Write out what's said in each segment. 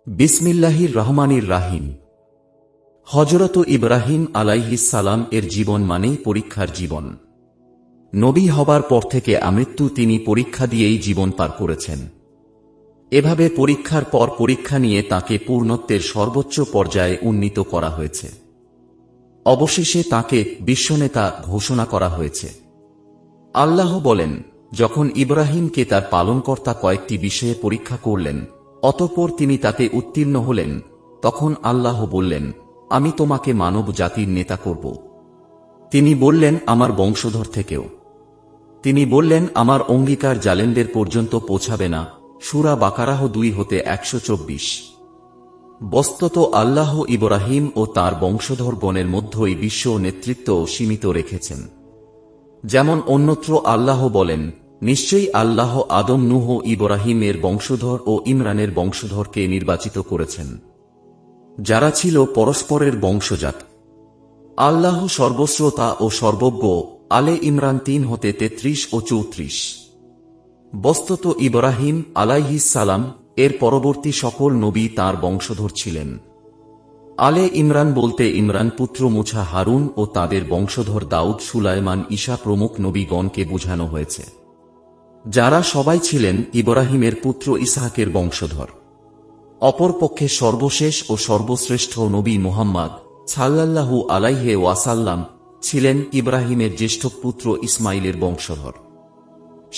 বিসমিল্লাহির রহমানির রাহিম। হযরত ইব্রাহিম আলাইহিস সালাম এর জীবন মানেই পরীক্ষার জীবন। নবী হবার পর থেকে আমৃত্যু তিনি পরীক্ষা দিয়েই জীবন পার করেছেন। এভাবে পরীক্ষার পর পরীক্ষা নিয়ে তাকে পূর্ণত্বের সর্বোচ্চ পর্যায়ে উন্নীত করা হয়েছে। অবশেষে তাকে বিশ্বনেতা ঘোষণা করা হয়েছে। আল্লাহ বলেন, যখন ইব্রাহিমকে তার পালনকর্তা কয়েকটি বিষয়ে পরীক্ষা করলেন, অতঃপর তিনি তাতে উত্তীর্ণ হলেন, তখন আল্লাহ বললেন, আমি তোমাকে মানব জাতির নেতা করব। তিনি বললেন, আমার বংশধর থেকেও। তিনি বললেন, আমার অঙ্গীকার জালেমদের পর্যন্ত পৌঁছাবে না। সূরা বাকারাহ 2-124। বস্তুত আল্লাহ ইব্রাহিম ও তার বংশধরগণের মধ্যেই বিশ্ব নেতৃত্ব সীমিত রেখেছেন। যেমন অন্যত্র আল্লাহ বলেন, নিশ্চয়ই আল্লাহ আদম, নূহ, ইব্রাহিমের বংশধর ও ইমরানের বংশধরকে নির্বাচিত করেছেন, যারা ছিল পরস্পরের বংশজাত। আল্লাহ সর্বশ্রোতা ও সর্বজ্ঞ। আলে ইমরান 3-33 ও 34। বস্তুত ইব্রাহিম আলাইহিস সালাম এর পরবর্তী সকল নবী তাঁর বংশধর ছিলেন। আলে ইমরান বলতে ইমরান পুত্র মুছা, হারুন ও তাদের বংশধর দাউদ, সুলাইমান, ঈসা প্রমুখ নবীগণকে বোঝানো হয়েছে, যারা সবাই ছিলেন ইব্রাহিমের পুত্র ইসহাকের বংশধর। অপরপক্ষে সর্বশেষ ও সর্বশ্রেষ্ঠ নবী মুহাম্মদ সাল্লাল্লাহু আলাইহি ওয়াসাল্লাম ছিলেন ইব্রাহিমের জ্যেষ্ঠ পুত্র ইসমাইলের বংশধর।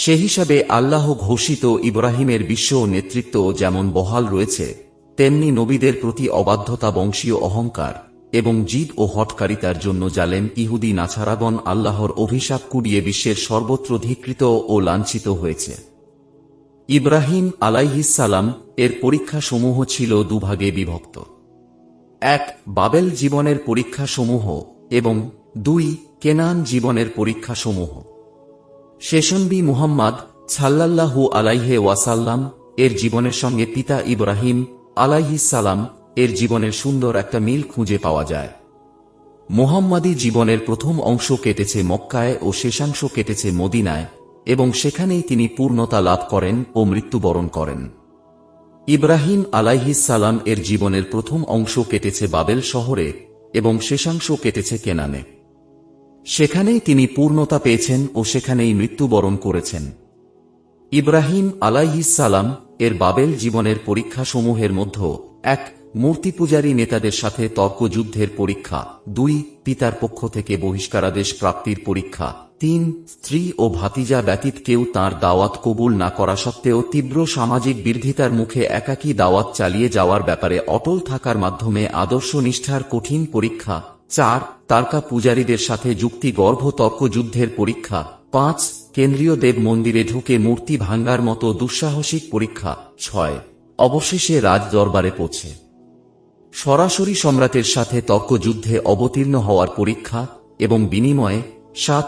সে হিসাবে আল্লাহ ঘোষিত ইব্রাহিমের বিশ্ব নেতৃত্ব যেমন বহাল রয়েছে, তেমনি নবীদের প্রতি অবাধ্যতা, বংশীয় অহংকার এবং জিদ ও হঠকারিতার জন্য জালেম ইহুদি নাছারাগণ আল্লাহর অভিশাপ কুড়িয়ে বিশ্বের সর্বত্র ধিক্কৃত ও লাঞ্ছিত হয়েছে। ইব্রাহিম আলাইহিস সালাম এর পরীক্ষাসমূহ ছিল দুভাগে বিভক্ত: 1. বাবেল জীবনের পরীক্ষাসমূহ এবং 2. কেনান জীবনের পরীক্ষাসমূহ। শেষনবী মুহাম্মদ সাল্লাল্লাহু আলাইহি ওয়াসাল্লাম এর জীবনের সঙ্গে পিতা ইব্রাহিম আলাইহিস সালাম এর জীবনের সুন্দর একটা মিল খুঁজে পাওয়া যায়। মুহাম্মাদী জীবনের প্রথম অংশ কেটেছে মক্কায় ও শেষাংশ কেটেছে মদিনায়, এবং সেখানেই তিনি পূর্ণতা লাভ করেন ও মৃত্যুবরণ করেন। ইব্রাহিম আলাইহিস সালাম এর জীবনের প্রথম অংশ কেটেছে বাবেল শহরে এবং শেষাংশ কেটেছে কেনানে। সেখানেই তিনি পূর্ণতা পেয়েছেন ও সেখানেই মৃত্যুবরণ করেছেন। ইব্রাহিম আলাইহিস সালাম এর বাবেল জীবনের পরীক্ষাসমূহের মধ্যে 1. মূর্তিপূজারী নেতাদের সাথে তর্কযুদ্ধের পরীক্ষা, 2. পিতার পক্ষ থেকে বহিষ্কারাদেশ প্রাপ্তির পরীক্ষা, 3. স্ত্রী ও ভাতিজা ব্যতীত কেউ তাঁর দাওয়াত কবুল না করা সত্ত্বেও তীব্র সামাজিক বিরোধিতার মুখে একাকী দাওয়াত চালিয়ে যাওয়ার ব্যাপারে অটল থাকার মাধ্যমে আদর্শ নিষ্ঠার কঠিন পরীক্ষা, 4. তারকা পূজারীদের সাথে যুক্তিগর্ভ তর্কযুদ্ধের পরীক্ষা, 5. কেন্দ্রীয় দেব মন্দিরে ঢুকে মূর্তি ভাঙ্গার মতো দুঃসাহসিক পরীক্ষা, 6. অবশেষে রাজ দরবারে পৌঁছে সরাসরি সম্রাটের সাথে তর্কযুদ্ধে অবতীর্ণ হওয়ার পরীক্ষা এবং বিনিময়ে 7.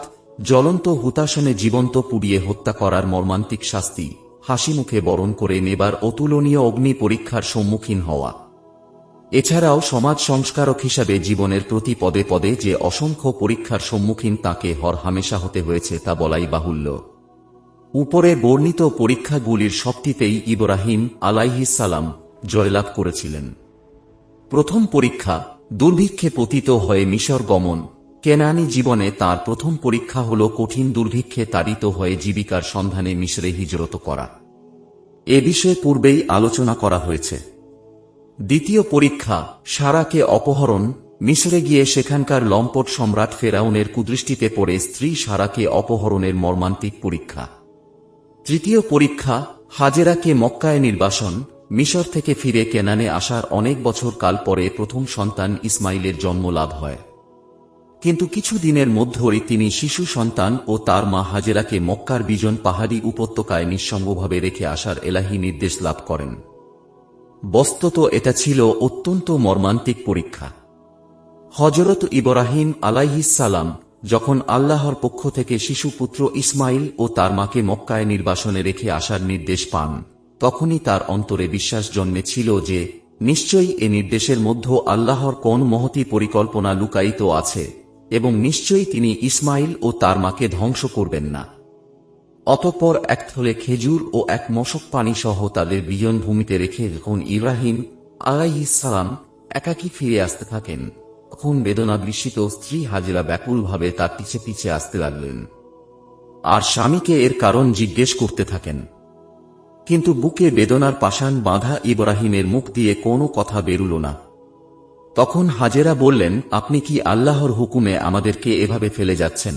জ্বলন্ত হুতাশনে জীবন্ত পুড়িয়ে হত্যা করার মর্মান্তিক শাস্তি হাসিমুখে বরণ করে নেবার অতুলনীয় অগ্নি পরীক্ষার সম্মুখীন হওয়া। এছাড়াও সমাজ সংস্কারক হিসাবে জীবনের প্রতি পদে পদে যে অসংখ্য পরীক্ষার সম্মুখীন তাঁকে হরহামেশা হতে হয়েছে তা বলাই বাহুল্য। উপরে বর্ণিত পরীক্ষাগুলির সবটিতেই ইব্রাহিম আলাইহিস সালাম জয়লাভ করেছিলেন। প্রথম পরীক্ষা, দুর্ভিক্ষে পতিত হয়ে মিশর গমন। কেনানী জীবনে তার প্রথম পরীক্ষা হল কঠিন দুর্ভিক্ষে তাড়িত হয়ে জীবিকার সন্ধানে মিশরে হিজরত করা। এ বিষয়ে পূর্বেই আলোচনা করা হয়েছে। দ্বিতীয় পরীক্ষা, সারাকে অপহরণ। মিশরে গিয়ে সেখানকার লম্পট সম্রাট ফেরাউনের কুদৃষ্টিতে পড়ে স্ত্রী সারাকে অপহরণের মর্মান্তিক পরীক্ষা। তৃতীয় পরীক্ষা, হাজেরাকে মক্কায় নির্বাসন। মিশর থেকে ফিরে কেনানে আসার অনেক বছর কাল পরে প্রথম সন্তান ইসমাইলের জন্ম লাভ হয়, কিন্তু কিছু দিনের মধ্যেই তিনি শিশু সন্তান ও তার মা হাজেরাকে মক্কার বিজন পাহাড়ি উপত্যকায় নিঃসঙ্গভাবে রেখে আসার এলাহী নির্দেশ লাভ করেন। বস্তুত এটা ছিল অত্যন্ত মর্মান্তিক পরীক্ষা। হযরত ইব্রাহিম আলাইহিস সালাম যখন আল্লাহর পক্ষ থেকে শিশুপুত্র ইসমাইল ও তার মাকে মক্কায় নির্বাসনে রেখে আসার নির্দেশ পান, তখনই তার অন্তরে বিশ্বাস জন্মেছিল যে নিশ্চয়ই এ নির্দেশের মধ্যে আল্লাহর কোন মহতী পরিকল্পনা লুকায়িত আছে এবং নিশ্চয়ই তিনি ইসমাইল ও তার মাকে ধ্বংস করবেন না। অতঃপর এক থলে খেজুর ও এক মশক পানি সহ তাদের বিজন ভূমিতে রেখে যখন ইব্রাহিম আলাইহিস সালাম একাকী ফিরে আসতে থাকেন। তখন বেদনাবৃষিত স্ত্রী হাজেরা ব্যাকুলভাবে তার পিছে পিছে আসতে লাগলেন আর স্বামীকে এর কারণ জিজ্ঞেস করতে থাকেন। কিন্তু বুকে বেদনার পাষাণ বাঁধা ইব্রাহিমের মুখ দিয়ে কোনো কথা বেরুল না। তখন হাজেরা বললেন, আপনি কি আল্লাহর হুকুমে আমাদেরকে এভাবে ফেলে যাচ্ছেন?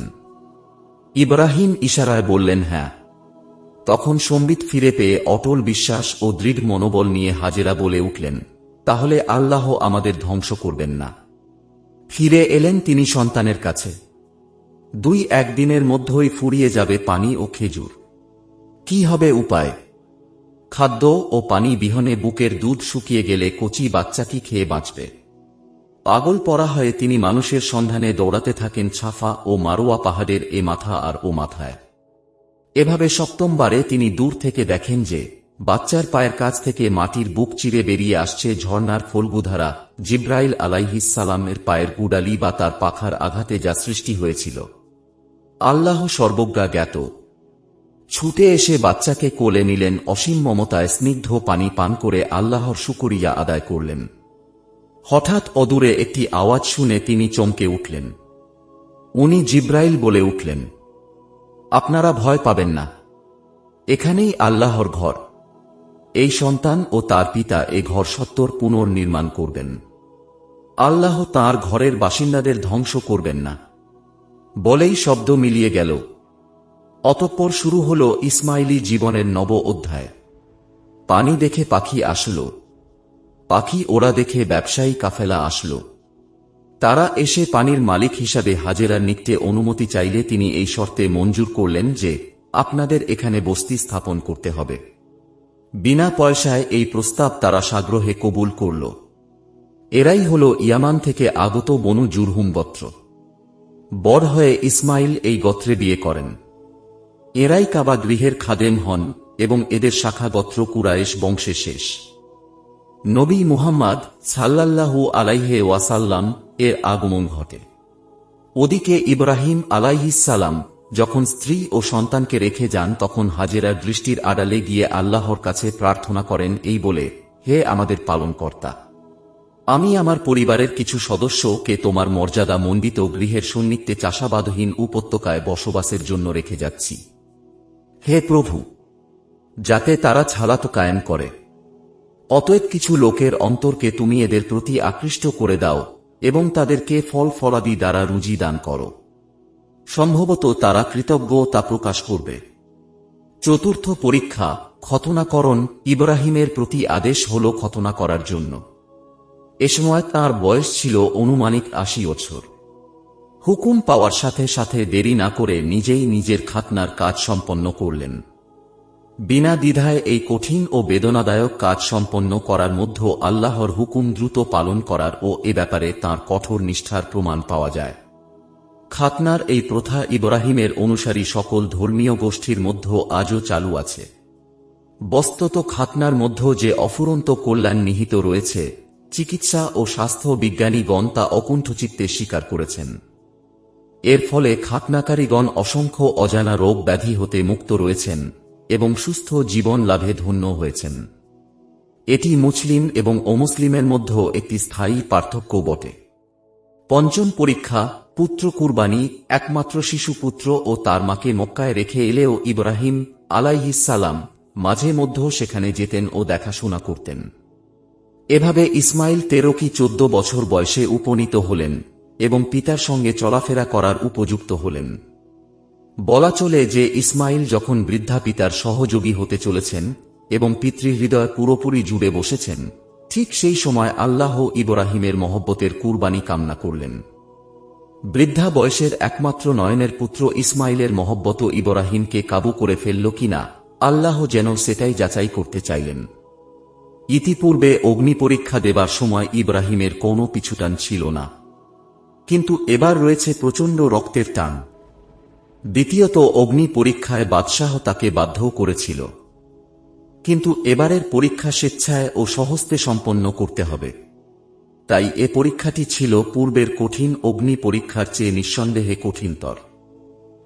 ইব্রাহিম ইশারায় বললেন, হ্যাঁ। তখন সম্বিত ফিরে পেয়ে অটল বিশ্বাস ও দৃঢ় মনোবল নিয়ে হাজেরা বলে উঠলেন, তাহলে আল্লাহ আমাদের ধ্বংস করবেন না। ফিরে এলেন তিনি সন্তানের কাছে। 2-1 দিনের মধ্যেই ফুরিয়ে যাবে পানি ও খেজুর। কি হবে উপায়? খাদ্য ও পানি বিহনে বুকের দুধ শুকিয়ে গেলে কচি বাচ্চা কি খেয়ে বাঁচবে? পাগল পরা হয়ে তিনি মানুষের সন্ধানে দৌড়াতে থাকেন সাফা ও মারোয়া পাহাড়ের এ মাথা আর ও মাথায়। এভাবে 7ম বারে তিনি দূর থেকে দেখেন যে বাচ্চার পায়ের কাছ থেকে মাটির বুক চিরে বেরিয়ে আসছে ঝর্ণার ফল্গুধারা, জিব্রাইল আলাইহিস সালামের পায়ের গুডালি বা তার পাখার আঘাতে যা সৃষ্টি হয়েছিল। আল্লাহ সর্বজ্ঞা জ্ঞাত। ছুটে এসে বাচ্চাকে কোলে নিলেন, অসীম মমতায় স্নিগ্ধ পানি পান করে আল্লাহর শুকরিয়া আদায় করলেন। হঠাৎ অদূরে একটি আওয়াজ শুনে তিনি চমকে উঠলেন। উনি জিব্রাইল বলে উঠলেন, আপনারা ভয় পাবেন না, এখানেই আল্লাহর ঘর। এই সন্তান ও তার পিতা এ ঘর সত্বর পুনর্নির্মাণ করবেন। আল্লাহ তাঁর ঘরের বাসিন্দাদের ধ্বংস করবেন না। বলেই শব্দ মিলিয়ে গেল। অতঃপর শুরু হল ইসমাইলি জীবনের নব অধ্যায়। পানি দেখে পাখি আসল, পাখি ওরা দেখে ব্যবসায়ী কাফেলা আসল। তারা এসে পানির মালিক হিসাবে হাজেরার নিকটে অনুমতি চাইলে তিনি এই শর্তে মঞ্জুর করলেন যে আপনাদের এখানে বস্তি স্থাপন করতে হবে। বিনা পয়সায় এই প্রস্তাব তারা সাগ্রহে কবুল করল। এরাই হল ইয়ামান থেকে আগত বনু জুরহুম গোত্র। বড় হয়ে ইসমাইল এই গোত্রে বিয়ে করেন। এরাই কাবা গৃহের খাদেম হন এবং এদের শাখা গোত্র কুরাইশ বংশে শেষ। নবী মুহাম্মদ সাল্লাল্লাহু আলাইহি ওয়াসাল্লাম এর আগমন ঘটে। ওদিকে ইব্রাহিম আলাইহিস সালাম যখন স্ত্রী ও সন্তানকে রেখে যান তখন হাজেরার দৃষ্টির আড়ালে গিয়ে আল্লাহর কাছে প্রার্থনা করেন এই বলে, হে আমাদের পালনকর্তা, আমি আমার পরিবারের কিছু সদস্যকে তোমার মর্যাদা মণ্ডিত গৃহের সন্নিধ্যে চাষাবাদহীন উপত্যকায় বসবাসের জন্য রেখে যাচ্ছি। হে প্রভু, যাতে তারা ছালাত কায়েম করে। অতএব কিছু লোকের অন্তরকে তুমি এদের প্রতি আকৃষ্ট করে দাও এবং তাদেরকে ফল ফলাদি দ্বারা রুজি দান করো। সম্ভবত তারা কৃতজ্ঞতা প্রকাশ করবে। চতুর্থ পরীক্ষা, খতনাকরণ। ইব্রাহিমের প্রতি আদেশ হল খতনা করার জন্য। এ সময় তাঁর বয়স ছিল অনুমানিক 80 বছর। হুকুম পাওয়ার সাথে সাথে দেরি না করে নিজেই নিজের খাতনার কাজ সম্পন্ন করলেন। বিনা দ্বিধায় এই কঠিন ও বেদনাদায়ক কাজ সম্পন্ন করার মধ্যে আল্লাহর হুকুম দ্রুত পালন করার ও এ ব্যাপারে তাঁর কঠোর নিষ্ঠার প্রমাণ পাওয়া যায়। খাতনার এই প্রথা ইব্রাহিমের অনুসারী সকল ধর্মীয় গোষ্ঠীর মধ্যে আজও চালু আছে। বস্তুত খাতনার মধ্যে যে অফুরন্ত কল্যাণ নিহিত রয়েছে, চিকিৎসা ও স্বাস্থ্য বিজ্ঞানীগণ তা অকুণ্ঠচিত্তে স্বীকার করেছেন। এর ফলে খাতনাকারীগণ অসংখ্য অজানা রোগ ব্যাধি হতে মুক্ত রয়েছেন এবং সুস্থ জীবন লাভে ধন্য হয়েছেন। এটি মুসলিম এবং অমুসলিমের মধ্যে একটি স্থায়ী পার্থক্য বটে। পঞ্চম পরীক্ষা, পুত্র কুরবানি। একমাত্র শিশুপুত্র ও তার মাকে মক্কায় রেখে এলেও ইব্রাহিম আলাইহিস সালাম মাঝে মধ্যে সেখানে যেতেন ও দেখাশোনা করতেন। এভাবে ইসমাইল 13 কি 14 বছর বয়সে উপনীত হলেন এবং পিতার সঙ্গে চলাফেরা করার উপযুক্ত হলেন। বলা চলে যে ইসমাইল যখন বৃদ্ধা পিতার সহযোগী হতে চলেছেন এবং পিতৃহৃদয় পুরোপুরি জুড়ে বসেছেন, ঠিক সেই সময় আল্লাহ ইব্রাহিমের মহব্বতের কুরবানি কামনা করলেন। বৃদ্ধা বয়সের একমাত্র নয়নের পুত্র ইসমাইলের মহব্বত ইব্রাহিমকে কাবু করে ফেলল কিনা আল্লাহ যেন সেটাই যাচাই করতে চাইলেন। ইতিপূর্বে অগ্নি পরীক্ষা দেবার সময় ইব্রাহিমের কোনো পিছুটান ছিল না, কিন্তু এবার রয়েছে প্রচণ্ড রক্তের টান। দ্বিতীয়ত অগ্নি পরীক্ষায় বাদশাহ তাকে বাধ্যও করেছিল, কিন্তু এবারের পরীক্ষা স্বেচ্ছায় ও সহস্তে সম্পন্ন করতে হবে। তাই এ পরীক্ষাটি ছিল পূর্বের কঠিন অগ্নি পরীক্ষার চেয়ে নিঃসন্দেহে কঠিনতর।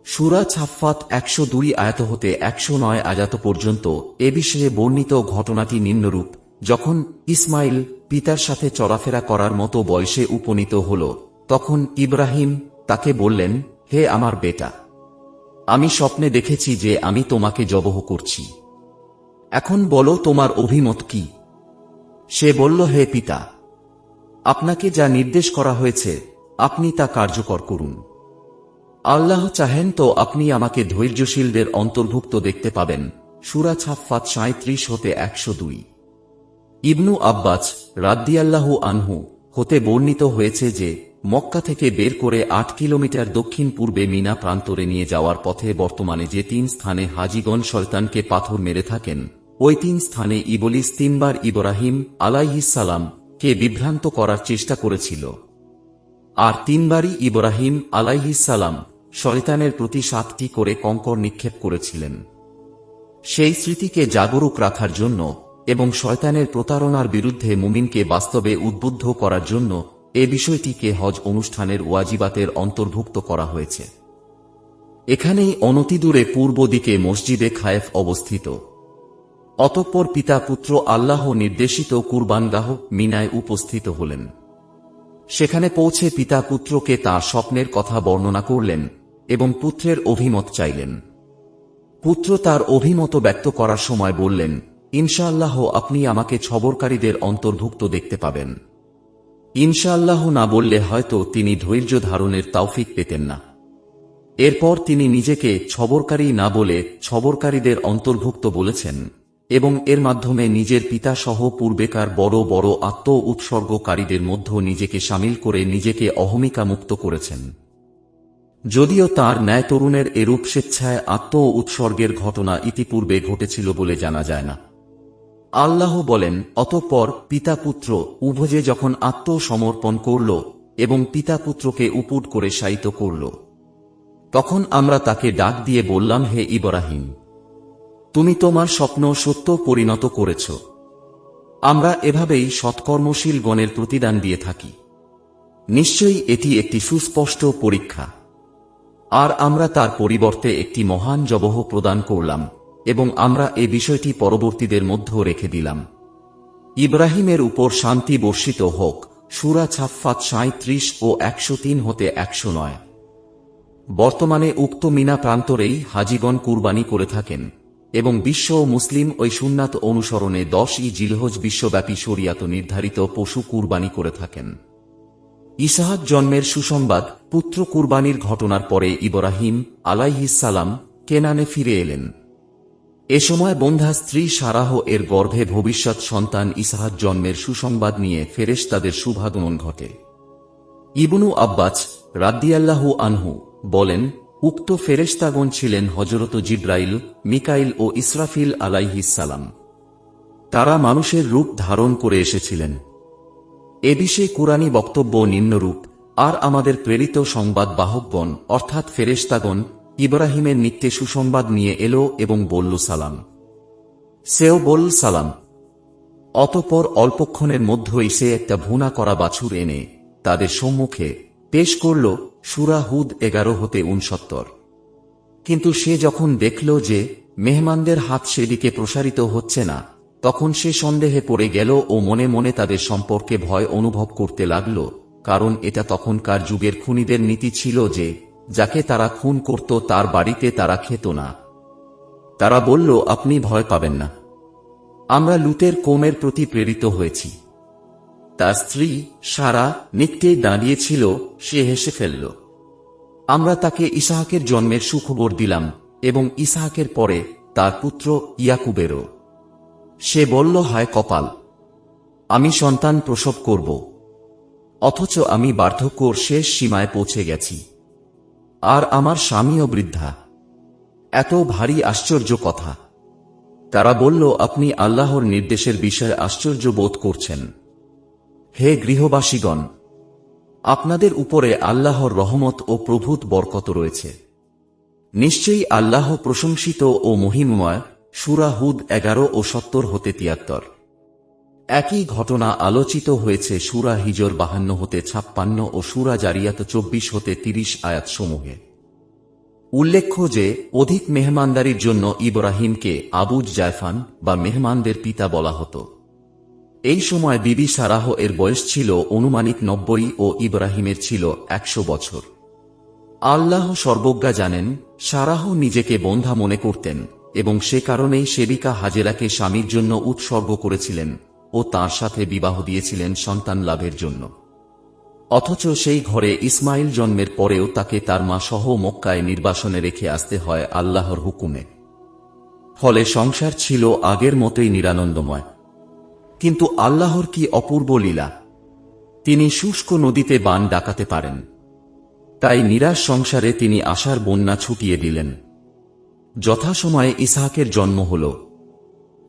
সূরা ছাফফাত 102 আয়াত হতে 109 আয়াত পর্যন্ত এ বিষয়ে বর্ণিত ঘটনাটি নিম্নরূপ। যখন ইসমাইল পিতার সাথে চলাফেরা করার মতো বয়সে উপনীত হল, তখন ইব্রাহিম তাকে বললেন, হে আমার বেটা, আমি স্বপ্নে দেখেছি যে আমি তোমাকে জবহ করছি। এখন বলো তোমার অভিমত কি? সে বলল, হে পিতা, আপনাকে যা নির্দেশ করা হয়েছে আপনি তা কার্যকর করুন। আল্লাহ চাহেন তো আপনি আমাকে ধৈর্যশীলদের অন্তর্ভুক্ত দেখতে পাবেন। সূরা সাফফাত 37-102। ইবনু আব্বাস রাদিয়াল্লাহু আনহু হতে বর্ণিত হয়েছে যে মক্কা থেকে বের করে 8 কিলোমিটার দক্ষিণ পূর্বে মিনা প্রান্তরে নিয়ে যাওয়ার পথে বর্তমানে যে 3 স্থানে হাজিগণ শয়তানকে পাথর মেরে থাকেন, ওই 3 স্থানে ইবলিস 3 বার ইব্রাহিম আলাইহিস সালাম কে বিভ্রান্ত করার চেষ্টা করেছিল, আর 3 বারই ইব্রাহিম আলাইহিস সালাম শয়তানের প্রতি 7টি করে কঙ্কর নিক্ষেপ করেছিলেন। সেই স্মৃতিকে জাগরুক রাখার জন্য এবং শয়তানের প্রতারণার বিরুদ্ধে মুমিনকে বাস্তবে উদ্বুদ্ধ করার জন্য এ বিষয়টিকে হজ অনুষ্ঠানের ওয়াজিবাতের অন্তর্ভুক্ত করা হয়েছে। এখানেই অনতিদূরে পূর্ব দিকে মসজিদে খায়েফ অবস্থিত। অতঃপর পিতা পুত্র আল্লাহ নির্দেশিত কুরবানগাহ মিনায় উপস্থিত হলেন। সেখানে পৌঁছে পিতা পুত্রকে তাঁর স্বপ্নের কথা বর্ণনা করলেন এবং পুত্রের অভিমত চাইলেন। পুত্র তার অভিমত ব্যক্ত করার সময় বললেন, ইনশাআল্লাহ আপনি আমাকে ছবরকারীদের অন্তর্ভুক্ত দেখতে পাবেন। ইনশাআল্লাহ না বললে হয়তো তিনি ধৈর্য ধারণের তৌফিক পেতেন না। এরপর তিনি নিজেকে ছবরকারী না বলে ছবরকারীদের অন্তর্ভুক্ত বলেছেন এবং এর মাধ্যমে নিজের পিতা সহ পূর্বেকার বড় বড় আত্ম উৎসর্গকারীদের মধ্যে নিজেকে সামিল করে নিজেকে অহমিকা মুক্ত করেছেন। যদিও তাঁর ন্যায় তরুণের এরূপ স্বেচ্ছায় আত্ম উৎসর্গের ঘটনা ইতিপূর্বে ঘটেছিল বলে জানা যায় না। আল্লাহ বলেন, অতঃপর পিতা পুত্র উভয়ে যখন আত্মসমর্পণ করল এবং পিতা পুত্রকে উপুট করে শায়িত করল, তখন আমরা তাকে ডাক দিয়ে বললাম, হে ইব্রাহিম, তুমি তোমার স্বপ্ন সত্য পরিণত করেছ। আমরা এভাবেই সৎকর্মশীল গণের প্রতিদান দিয়ে থাকি। নিশ্চয়ই এটি একটি সুস্পষ্ট পরীক্ষা। আর আমরা তার পরিবর্তে একটি মহান জবহ প্রদান করলাম এবং আমরা এ বিষয়টি পরবর্তীদের মধ্যে রেখে দিলাম। ইব্রাহিমের উপর শান্তি বর্ষিত হোক। সূরা সাফফাত 37-103-109। বর্তমানে উক্ত মিনা প্রান্তরেই হাজিগণ কুরবানি করে থাকেন এবং বিশ্ব মুসলিম ওই সুন্নাত অনুসরণে 10ই জিলহজ বিশ্বব্যাপী শরিয়াত নির্ধারিত পশু কুরবানি করে থাকেন। ইসহাক জন্মের সুসংবাদ পুত্র কুরবানির ঘটনার পরে ইব্রাহিম আলাইহিস সালাম কেনানে ফিরে এলেন। এ সময় বন্ধা স্ত্রী সারাহ এর গর্ভে ভবিষ্যৎ সন্তান ইসহাক জন্মের সুসংবাদ নিয়ে ফেরেশতাদের শুভাগমন ঘটে। ইবনু আব্বাস রাদিয়াল্লাহু আনহু বলেন, উক্ত ফেরেশতাগণ ছিলেন হযরত জিবরাইল, মিকাইল ও ইসরাফিল আলাইহিস সালাম। তারা মানুষের রূপ ধারণ করে এসেছিলেন। এ বিষয়ে কুরআনী বক্তব্য নিম্নরূপ, আর আমাদের প্রেরিত সংবাদ বাহকগণ অর্থাৎ ফেরেশতাগণ ইব্রাহিমের নিত্যে সুসংবাদ নিয়ে এলো এবং বলল সালাম। সেও বলল সালাম। অতঃপর অল্পক্ষণের মধ্যেই সে একটা ভুনা করা বাছুর এনে তাদের সম্মুখে পেশ করল। সূরা হুদ 11-69। কিন্তু সে যখন দেখল যে মেহমানদের হাত সেদিকে প্রসারিত হচ্ছে না, তখন সে সন্দেহে পড়ে গেল ও মনে মনে তাদের সম্পর্কে ভয় অনুভব করতে লাগল, কারণ এটা তখনকার যুগের খুনিদের নীতি ছিল যে যাকে তারা খুন করত তার বাড়িতে তারা খেত না। তারা বলল, আপনি ভয় পাবেন না, আমরা লূতের কওমের প্রতি প্রেরিত হয়েছি। তার স্ত্রী সারা নিত্যেই দাঁড়িয়েছিল, সে হেসে ফেলল। আমরা তাকে ইসহাকের জন্মের সুখবর দিলাম এবং ইসহাকের পরে তার পুত্র ইয়াকুবেরও। সে বলল, হায় কপাল, আমি সন্তান প্রসব করব, অথচ আমি বার্ধক্যর শেষ সীমায় পৌঁছে গেছি, আর আমার স্বামীও বৃদ্ধা। এত ভারী আশ্চর্য কথা। তারা বলল, আপনি আল্লাহর নির্দেশের বিষয়ে আশ্চর্য বোধ করছেন। হে গৃহবাসীগণ, আপনাদের উপরে আল্লাহর রহমত ও প্রভূত বরকত রয়েছে। নিশ্চয়ই আল্লাহ প্রশংসিত ও মহিমময়। সূরা হুদ 11-70-73। একই ঘটনা আলোচিত হয়েছে সূরা হিজর 52-56 ও সূরা জারিয়াত 24-30 আয়াতসমূহে। উল্লেখ্য যে অধিক মেহমানদারির জন্য ইব্রাহিমকে আবুজ জায়ফান বা মেহমানদের পিতা বলা হতো। এই সময় বিবি সারাহ এর বয়স ছিল অনুমানিক 90 ও ইব্রাহিমের ছিল 100 বছর। আল্লাহ সর্বজ্ঞা জানেন, সারাহ নিজেকে বন্ধা মনে করতেন এবং সে কারণেই সেবিকা হাজেরাকে স্বামীর জন্য উৎসর্গ করেছিলেন ও তার সাথে বিবাহ দিয়েছিলেন সন্তান লাভের জন্য। অথচ সেই ঘরে ইসমাইল জন্মের পরেও তাকে তার মা সহ মক্কায় নির্বাসনে রেখে আসতে হয় আল্লাহর হুকুমে। ফলে সংসার ছিল আগের মতোই নিরানন্দময়। কিন্তু আল্লাহর কি অপূর্ব লীলা! তিনি শুষ্ক নদীতে বান ডাকাতে পারেন। তাই নিরাশ সংসারে তিনি আশার বন্যা ছুটিয়ে দিলেন। যথাসময়ে ইসহাকের জন্ম হল,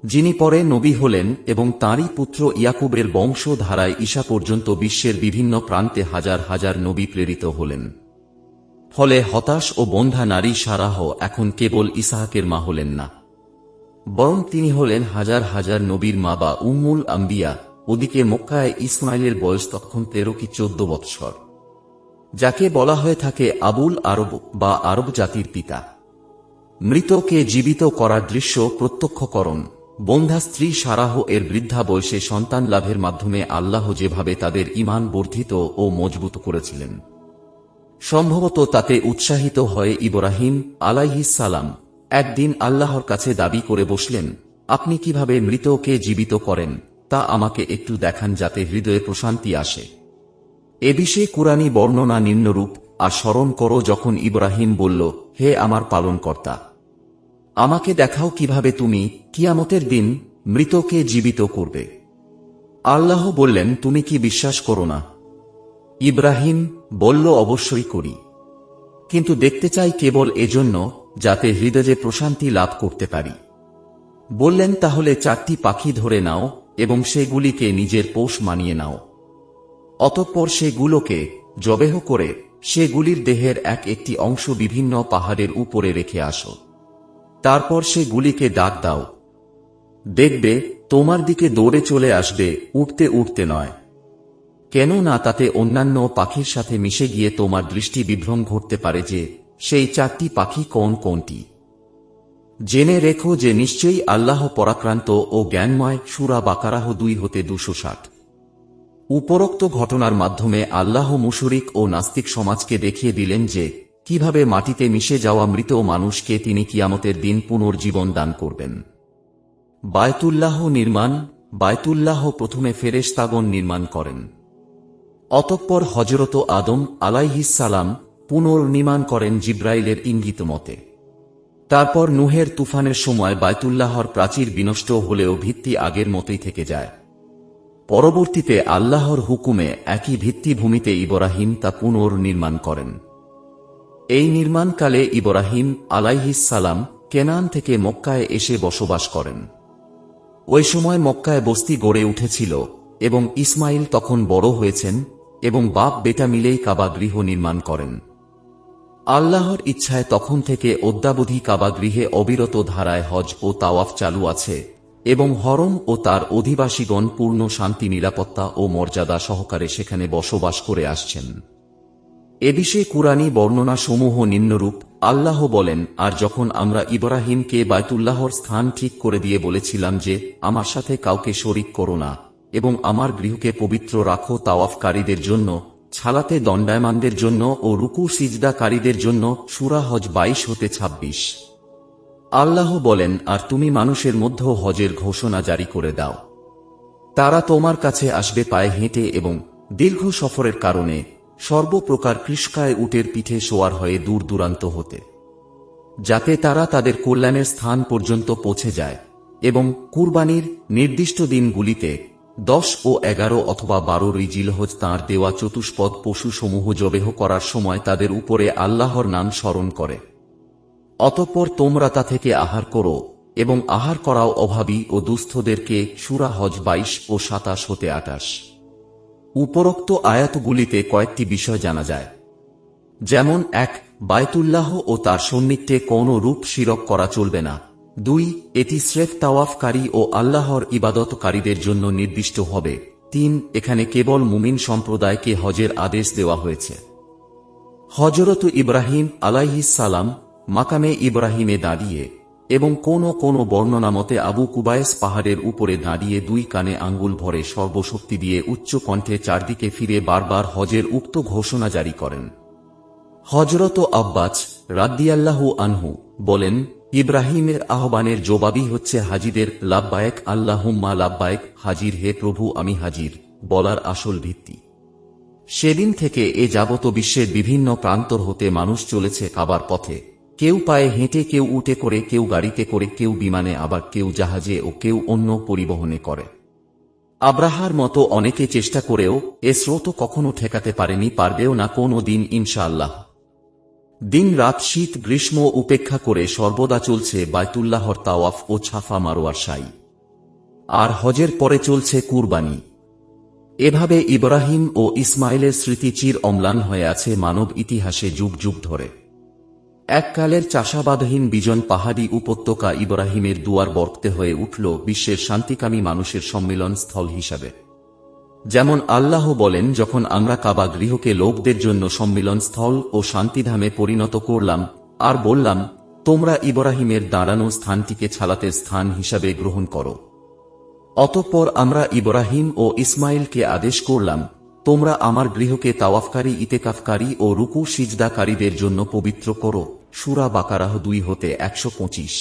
যিনি পরে নবী হলেন এবং তাঁরই পুত্র ইয়াকুবের বংশধারায় ঈসা পর্যন্ত বিশ্বের বিভিন্ন প্রান্তে হাজার হাজার নবী প্রেরিত হলেন। ফলে হতাশ ও বন্ধা নারী সারাহ এখন কেবল ইসহাকের মা হলেন না, বরং তিনি হলেন হাজার হাজার নবীর মা বা উম্মুল আম্বিয়া। ওদিকে মক্কায় ইসমাইলের বয়স তখন 13 কি 14 বৎসর, যাকে বলা হয়ে থাকে আবুল আরব বা আরব জাতির পিতা। মৃতকে জীবিত করার দৃশ্য প্রত্যক্ষকরণ বন্ধা স্ত্রী সারাহ এর বৃদ্ধা বয়সে সন্তান লাভের মাধ্যমে আল্লাহ যেভাবে তাদের ঈমান বর্ধিত ও মজবুত করেছিলেন, সম্ভবত তাতে উৎসাহিত হয়ে ইব্রাহিম আলাইহিস সালাম একদিন আল্লাহর কাছে দাবি করে বসলেন, আপনি কিভাবে মৃতকে জীবিত করেন তা আমাকে একটু দেখান, যাতে হৃদয়ে প্রশান্তি আসে। এ বিষয়ে কুরআনী বর্ণনা নিম্নরূপ: আর স্মরণ করো যখন ইব্রাহিম বলল, হে আমার পালনকর্তা, আমাকে দেখাও কিভাবে তুমি কিয়ামতের দিন মৃতকে জীবিত করবে। আল্লাহ বললেন, তুমি কি বিশ্বাস করো না? ইব্রাহিম বলল, অবশ্যই করি, কিন্তু দেখতে চাই কেবল এজন্য যাতে হৃদয়ে প্রশান্তি লাভ করতে পারি। বললেন, তাহলে 4টি পাখি ধরে নাও এবং সেগুলিকে নিজের পোষ মানিয়ে নাও। অতঃপর সেগুলোকে জবেহ করে সেগুলির দেহের একটি অংশ বিভিন্ন পাহাড়ের উপরে রেখে আসো। তারপর সেগুলিকে ডাক দাও, দেখবে তোমার দিকে দৌড়ে চলে আসবে, উঠতে উঠতে নয়। কেননা তাতে অন্যান্য পাখির সাথে মিশে গিয়ে তোমার দৃষ্টি বিভ্রম ঘটতে পারে যে সেই 4টি পাখি কোন কোনটি। জেনে রেখো যে নিশ্চয়ই আল্লাহ পরাক্রান্ত ও জ্ঞানময়। সূরা বাকারাহ 2-260। উপরোক্ত ঘটনার মাধ্যমে আল্লাহ মুশরিক ও নাস্তিক সমাজকে দেখিয়ে দিলেন যে কিভাবে মাটিতে মিশে যাওয়া মৃত মানুষকে তিনি কিয়ামতের দিন পুনর্জীবন দান করবেন। বায়তুল্লাহ নির্মাণ। বায়তুল্লাহ প্রথমে ফেরেশতাগণ নির্মাণ করেন, অতঃপর হযরত আদম আলাইহিস সালাম পুনর্নির্মাণ করেন জিব্রাইলের ইঙ্গিত মতে। তারপর নূহের তুফানের সময় বায়তুল্লাহর প্রাচীর বিনষ্ট হলেও ভিত্তি আগের মতোই থেকে যায়। পরবর্তীতে আল্লাহর হুকুমে একই ভিত্তিভূমিতে ইব্রাহিম তা পুনর্নির্মাণ করেন। এই নির্মাণকালে ইব্রাহিম আলাইহিস সালাম কেনান থেকে মক্কায় এসে বসবাস করেন। ওই সময় মক্কায় বস্তি গড়ে উঠেছিল এবং ইসমাইল তখন বড় হয়েছেন এবং বাপ বেটা মিলেই কাবা গৃহ নির্মাণ করেন। আল্লাহর ইচ্ছায় তখন থেকে অদ্যাবধি কাবা গৃহে অবিরত ধারায় হজ ও তাওয়াফ চালু আছে এবং হরম ও তার অধিবাসীগণ পূর্ণ শান্তি, নিরাপত্তা ও মর্যাদা সহকারে সেখানে বসবাস করে আসছেন। এ বিষয়ে কুরআনী বর্ণনা সমূহ নিম্নরূপ: আল্লাহ বলেন, আর যখন আমরা ইব্রাহিমকে বায়তুল্লাহর স্থান ঠিক করে দিয়ে বলেছিলাম যে আমার সাথে কাউকে শরীক করো না এবং আমার গৃহকে পবিত্র রাখো তাওয়াফকারীদের জন্য, ছালাতে দণ্ডায়মানদের জন্য ও রুকু সিজদাকারীদের জন্য। সূরা হজ 22-26। আল্লাহ বলেন, আর তুমি মানুষের মধ্যে হজের ঘোষণা জারি করে দাও। তারা তোমার কাছে আসবে পায়ে হেঁটে এবং দীর্ঘ সফরের কারণে সর্বপ্রকার কৃষ্কায় উটের পিঠে সওয়ার হয়ে দূর দূরান্ত হতে, যাতে তারা তাদের কল্যাণের স্থান পর্যন্ত পৌঁছে যায়। এবং কুরবানির নির্দিষ্ট দিনগুলিতে 10 ও 11 অথবা 12 জিলহজ তাঁর দেওয়া চতুষ্পদ পশুসমূহ জবেহ করার সময় তাদের উপরে আল্লাহর নাম স্মরণ করে। অতঃপর তোমরা তা থেকে আহার করো এবং আহার করাও অভাবী ও দুস্থদেরকে। সূরা হজ 22-27-28। উপরোক্ত আয়াতগুলিতে কয়েকটি বিষয় জানা যায়, যেমন 1. বায়তুল্লাহ ও তার সন্নিকটে কোন রূপ শিরক করা চলবে না। 2. এটি স্রেফ তাওয়াফকারী ও আল্লাহর ইবাদতকারীদের জন্য নির্দিষ্ট হবে। 3. এখানে কেবল মুমিন সম্প্রদায়কে হজের আদেশ দেওয়া হয়েছে। হযরত ইব্রাহিম আলাইহিস সালাম মাকামে ইব্রাহিমে দাঁড়িয়ে এবং কোন বর্ণনা মতে আবু কুবায়েস পাহাড়ের উপরে দাঁড়িয়ে দুই কানে আঙ্গুল ভরে সর্বশক্তি দিয়ে উচ্চ কণ্ঠে চারদিকে ফিরে বারবার হজের উক্ত ঘোষণা জারি করেন। হযরত আব্বাস রাদিয়াল্লাহু আনহু বলেন, ইব্রাহিমের আহ্বানের জবাবই হচ্ছে হাজিদের লাব্বায়েক আল্লাহুম্মা লাব্বায়েক, হাজির হে প্রভু আমি হাজির বলার আসল ভিত্তি। সেদিন থেকে এ যাবত বিশ্বের বিভিন্ন প্রান্তর হতে মানুষ চলেছে কাবার পথে, কেউ পায়ে হেঁটে, কেউ উটে করে, কেউ গাড়িতে করে, কেউ বিমানে, আবার কেউ জাহাজে ও কেউ অন্য পরিবহনে করে। আব্রাহার মতো অনেকে চেষ্টা করেও এ স্রোত কখনো ঠেকাতে পারেনি, পারবেও না কোনো দিন ইনশাআল্লাহ। দিন রাত, শীত গ্রীষ্ম উপেক্ষা করে সর্বদা চলছে বায়তুল্লাহর তাওয়াফ ও ছাফা মারোয়ার সাই। আর হজের পরে চলছে কুরবানি। এভাবে ইব্রাহিম ও ইসমাইলের স্মৃতি চির অম্লান হয়ে আছে মানব ইতিহাসে যুগ যুগ ধরে। এককালের চাষাবাদহীন বিজন পাহাড়ি উপত্যকা ইব্রাহিমের দুয়ার বর্তে হয়ে উঠল বিশ্বের শান্তিকামী মানুষের সম্মিলন স্থল হিসাবে। যেমন আল্লাহ বলেন, যখন আমরা কাবা গৃহকে লোকদের জন্য সম্মিলন স্থল ও শান্তিধামে পরিণত করলাম আর বললাম, তোমরা ইব্রাহিমের দাঁড়ানো স্থানটিকে ছালাতের স্থান হিসাবে গ্রহণ করো। অতঃপর আমরা ইব্রাহিম ও ইসমাইলকে আদেশ করলাম, তোমরা আমার গৃহকে তাওয়াফকারী, ইতেকাফকারী ও রুকু সিজদাকারীদের জন্য পবিত্র করো। সূরা বাকারাহ 2:125।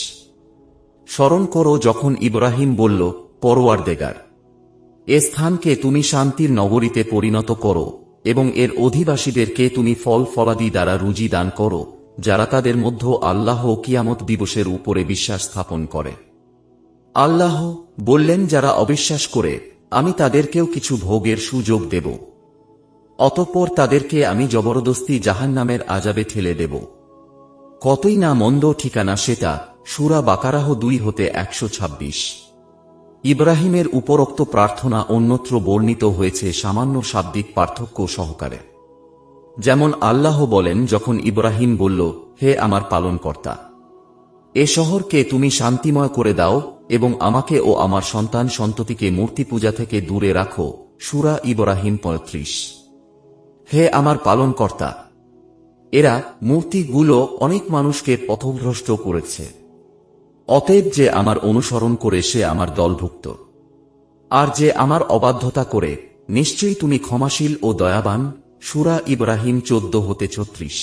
স্মরণ করো যখন ইব্রাহিম বলল, পরওয়ারদেগার, এ স্থানকে তুমি শান্তির নগরীতে পরিণত করো এবং এর অধিবাসীদেরকে তুমি ফল ফলাদি দ্বারা রুজি দান করো, যারা তাদের মধ্য আল্লাহ ও কিয়ামত দিবসের উপরে বিশ্বাস স্থাপন করে। আল্লাহ বললেন, যারা অবিশ্বাস করে আমি তাদেরকেও কিছু ভোগের সুযোগ দেব, অতঃপর তাদেরকে আমি জবরদস্তি জাহান্নামের আযাবে ঠেলে দেব। কতই না মন্দ ঠিকানা সেটা। সূরা বাকারাহ 2:126। ইব্রাহিমের উপরোক্ত প্রার্থনা অন্যত্র বর্ণিত হয়েছে সামান্য শাব্দিক পার্থক্য সহকারে। যেমন আল্লাহ বলেন, যখন ইব্রাহিম বলল, হে আমার পালনকর্তা, এ শহরকে তুমি শান্তিময় করে দাও এবং আমাকে ও আমার সন্তান সন্ততিকে মূর্তি পূজা থেকে দূরে রাখো। সূরা ইব্রাহিম 35। হে আমার পালনকর্তা, এরা মূর্তিগুলো অনেক মানুষকে পথভ্রষ্ট করেছে। অতএব যে আমার অনুসরণ করে সে আমার দলভুক্ত, আর যে আমার অবাধ্যতা করে নিশ্চয়ই তুমি ক্ষমাশীল ও দয়াবান। সূরা ইব্রাহিম 14-36।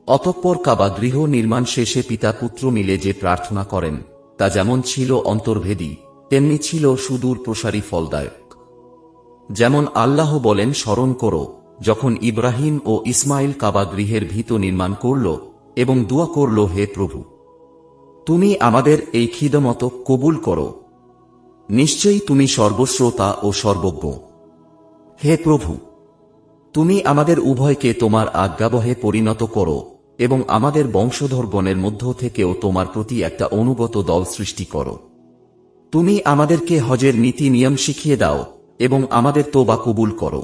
অতঃপর কাবা গৃহ নির্মাণ শেষে পিতা পুত্র মিলে যে প্রার্থনা করেন তা যেমন ছিল অন্তর্ভেদী, তেমনি ছিল সুদূর প্রসারী ফলদায়ক। যেমন আল্লাহ বলেন, স্মরণ করো যখন ইব্রাহিম ও ইসমাইল কাবা গৃহের ভিত নির্মাণ করল এবং দোয়া করল, হে প্রভু, তুমি আমাদের এই খিদমত কবুল করো, নিশ্চয়ই তুমি সর্বশ্রোতা ও সর্বজ্ঞ। হে প্রভু, তুমি আমাদের উভয়কে তোমার আজ্ঞাবহে পরিণত করো এবং আমাদের বংশধরগণের মধ্য থেকেও তোমার প্রতি একটা অনুগত দল সৃষ্টি করো। তুমি আমাদেরকে হজের নীতি নিয়ম শিখিয়ে দাও এবং আমাদের তোবা কবুল করো,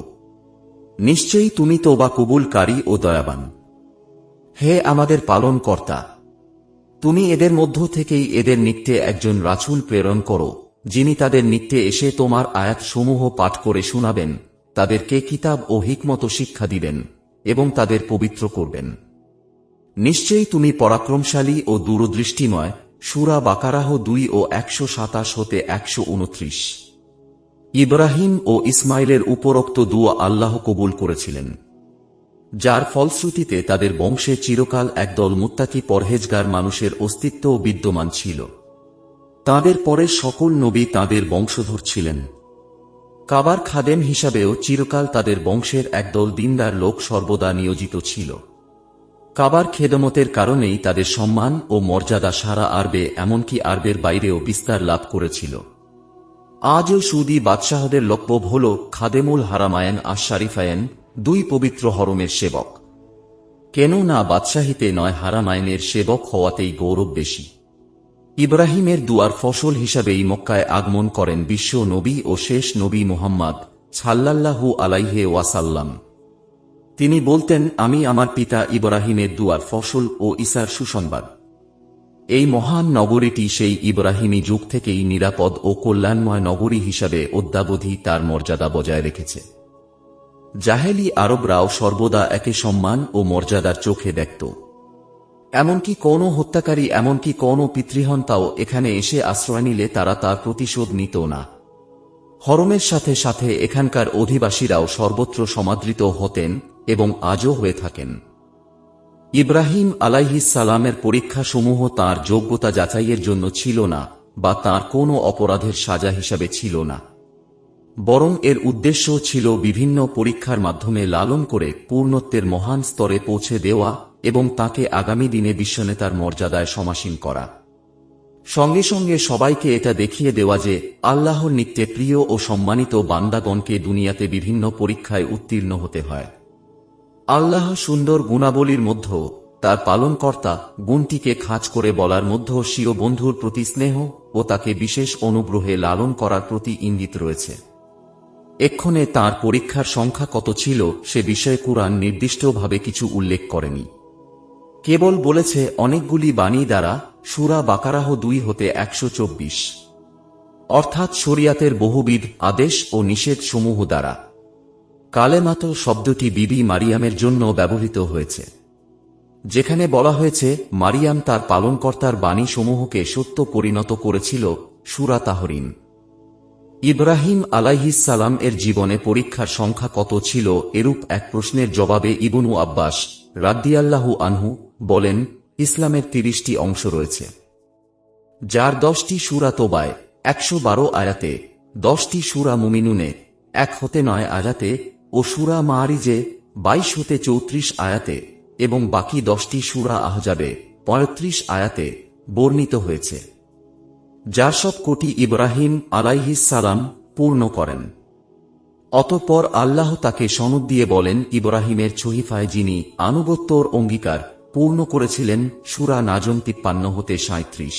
নিশ্চয়ই তুমি তোবা কবুলকারী ও দয়াবান। হে আমাদের পালন কর্তা, তুমি এদের মধ্য থেকেই এদের নিকটে একজন রাসূল প্রেরণ করো, যিনি তাদের নিকটে এসে তোমার আয়াতসমূহ পাঠ করে শোনাবেন, তাদেরকে কিতাব ও হিকমত শিক্ষা দিবেন এবং তাদের পবিত্র করবেন। নিশ্চয়ই তুমি পরাক্রমশালী ও দূরদৃষ্টিময়। সূরা বাকারাহ 2:127-129। ইব্রাহিম ও ইসমাইলের উপরোক্ত দুয়া আল্লাহ কবুল করেছিলেন, যার ফলশ্রুতিতে তাদের বংশে চিরকাল একদল মুত্তাকি পরহেজগার মানুষের অস্তিত্ব বিদ্যমান ছিল। তাদের পরে সকল নবী তাদের বংশধর ছিলেন। কাবার খাদেম হিসাবেও চিরকাল তাদের বংশের একদল দিনদার লোক সর্বদা নিয়োজিত ছিল। কাবার খেদমতের কারণেই তাদের সম্মান ও মর্যাদা সারা আরবে, এমনকি আরবের বাইরেও বিস্তার লাভ করেছিল। আজও সুদি বাদশাহদের লকব হল খাদেমুল হারামায়েন আশ-শারিফায়েন, দুই পবিত্র হরমের সেবক। কেন না বাদশাহিতে নয়, হারামায়েনের সেবক হওয়াতেই গৌরব বেশি। ইব্রাহিমের দুয়ার ফসল হিসাবেই মক্কায় আগমন করেন বিশ্ব নবী ও শেষ নবী মুহাম্মদ সাল্লাল্লাহু আলাইহি ওয়াসাল্লাম। তিনি বলতেন, আমি আমার পিতা ইব্রাহিমের দুয়ার ফসল ও ঈসার সুসংবাদ। এই মহান নগরীটি সেই ইব্রাহিমী যুগ থেকেই নিরাপদ ও কল্যাণময় নগরী হিসাবে অদ্যাবধি তার মর্যাদা বজায় রেখেছে। জাহেলি আরবরাও সর্বদা একে সম্মান ও মর্যাদার চোখে দেখত। এমনকি কোন হত্যাকারী, এমনকি কোন পিতৃহন্তাও এখানে এসে আশ্রয় নিলে তারা তার প্রতিশোধ নিত না। হরমের সাথে সাথে এখানকার অধিবাসীরাও সর্বত্র সমাদৃত হতেন এবং আজও হয়ে থাকেন। ইব্রাহিম আলাইহিস সালামের পরীক্ষাসমূহ তাঁর যোগ্যতা যাচাইয়ের জন্য ছিল না বা তাঁর কোনো অপরাধের সাজা হিসাবে ছিল না, বরং এর উদ্দেশ্য ছিল বিভিন্ন পরীক্ষার মাধ্যমে লালন করে পূর্ণত্বের মহান স্তরে পৌঁছে দেওয়া এবং তাকে আগামী দিনে বিশ্বনেতার মর্যাদায় সমাসীন করা। সঙ্গে সঙ্গে সবাইকে এটা দেখিয়ে দেওয়া যে আল্লাহর নিত্যে প্রিয় ও সম্মানিত বান্দাগণকে দুনিয়াতে বিভিন্ন পরীক্ষায় উত্তীর্ণ হতে হয়। আল্লাহ সুন্দর গুণাবলীর মধ্যে তার পালনকর্তা গুণটিকে খাঁজ করে বলার মধ্যে স্বীয় বন্ধুর প্রতি স্নেহ ও তাকে বিশেষ অনুগ্রহে লালন করার প্রতি ইঙ্গিত রয়েছে। এক্ষণে তার পরীক্ষার সংখ্যা কত ছিল সে বিষয়ে কুরআন নির্দিষ্টভাবে কিছু উল্লেখ করেনি, কেবল বলেছে অনেকগুলি বাণী দ্বারা। সূরা বাকারাহ 2-124, অর্থাৎ শরিয়াতের বহুবিধ আদেশ ও নিষেধ সমূহ দ্বারা। কালেমাত শব্দটি বিবি মারিয়ামের জন্য ব্যবহৃত হয়েছে, যেখানে বলা হয়েছে মারিয়াম তার পালনকর্তার বাণী সমূহকে সত্য পরিণত করেছিল। সূরা তাহরিম। ইব্রাহিম আলাইহিস সালাম এর জীবনে পরীক্ষার সংখ্যা কত ছিল এরূপ এক প্রশ্নের জবাবে ইবনু আব্বাস রাদিয়াল্লাহু আনহু বলেন, ইসলামের 30টি অংশ রয়েছে, যার 10টি সূরা তোবায় 112 আয়াতে, 10টি সূরা মুমিনুনে 1-9 আয়াতে ও সূরা মাআরিজে 22-34 আয়াতে এবং বাকি 10টি সূরা আহজাবে 35 আয়াতে বর্ণিত হয়েছে, যার সব কোটি ইব্রাহিম আলাইহিস সালাম পূর্ণ করেন। অতঃপর আল্লাহ তাকে সনদ দিয়ে বলেন, ইব্রাহিমের সহিফায় যিনি আনুগত্যর অঙ্গীকার পূর্ণ করেছিলেন। সূরা নাজম 53-37।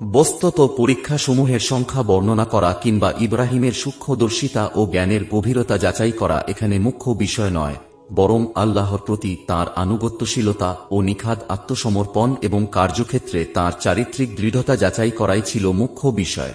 বস্তুত পরীক্ষাসমূহের সংখ্যা বর্ণনা করা কিংবা ইব্রাহিমের সূক্ষ্মদর্শিতা ও জ্ঞানের গভীরতা যাচাই করা এখানে মুখ্য বিষয় নয়, বরং আল্লাহর প্রতি তাঁর আনুগত্যশীলতা ও নিখাদ আত্মসমর্পণ এবং কার্যক্ষেত্রে তাঁর চারিত্রিক দৃঢ়তা যাচাই করাই ছিল মুখ্য বিষয়।